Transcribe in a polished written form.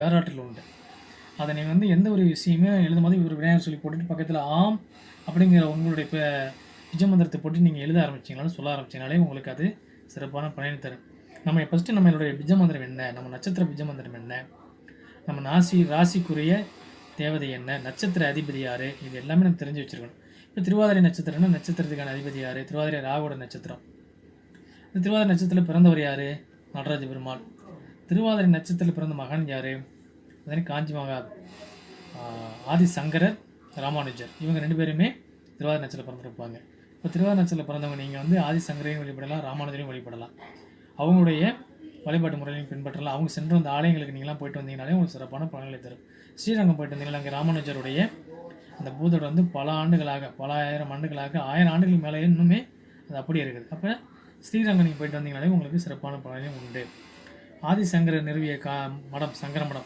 பேராற்றல் உண்டு. அதை நீங்கள் வந்து எந்த ஒரு விஷயமே எழுதும் போது ஒரு விநாயகர் சொல்லி போட்டுட்டு பக்கத்தில் ஆம் அப்படிங்கிற உங்களுடைய இப்போ பிஜ மந்திரத்தை போட்டு நீங்கள் எழுத ஆரம்பிச்சிங்கனாலும் சொல்ல ஆரம்பிச்சிங்கனாலே உங்களுக்கு அது சிறப்பான பயனை தரும். நம்ம ஃபஸ்ட்டு நம்மளுடைய பிஜ மந்திரம் என்ன, நம்ம நட்சத்திர பிஜ மந்திரம் என்ன, நம்ம ராசிக்குரிய தேவதை என்ன, நட்சத்திர அதிபதி யார், இது எல்லாமே நம்ம தெரிஞ்சு வச்சுருக்கணும். இப்போ திருவாதிரை நட்சத்திரம்னா நட்சத்திரத்துக்கான அதிபதி யார், திருவாதிரை ராகுவோட நட்சத்திரம். இந்த திருவாதிரை நட்சத்திரத்தில் பிறந்தவர் யார், நடராஜ பெருமாள். திருவாதிரை நட்சத்திரத்தில் பிறந்த மகன் யார், அதனை காஞ்சி மகா ஆதிசங்கரர், ராமானுஜர். இவங்க 2 பேருமே திருவாதிரை நட்சத்திரம் பிறந்திருப்பாங்க. இப்போ திருவாதிரை நட்சத்திரத்தில் பிறந்தவங்க நீங்கள் வந்து ஆதிசங்கரையும் வழிபடலாம், ராமானுஜரையும் வழிபடலாம். அவங்களுடைய வழிபாட்டு முறைகளையும் பின்பற்றலாம். அவங்க சென்று அந்த ஆலயங்களுக்கு நீங்களாம் போயிட்டு வந்தீங்கனாலே உங்களுக்கு சிறப்பான பலன்களை தரும். ஸ்ரீரங்கம் போயிட்டு வந்தீங்கன்னா அங்கே ராமானுஜருடைய அந்த பூதோட வந்து பல ஆண்டுகளாக, பல ஆயிரம் ஆண்டுகளாக, 1000 ஆண்டுகள் மேலே இன்னுமே அது அப்படியே இருக்குது. அப்போ ஸ்ரீரங்கம் நீங்கள் போயிட்டு வந்தீங்கனாலே உங்களுக்கு சிறப்பான பலனையும் உண்டு. ஆதிசங்கரர் நிறுவிய மடம், சங்கர மடம்,